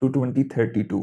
to 2032.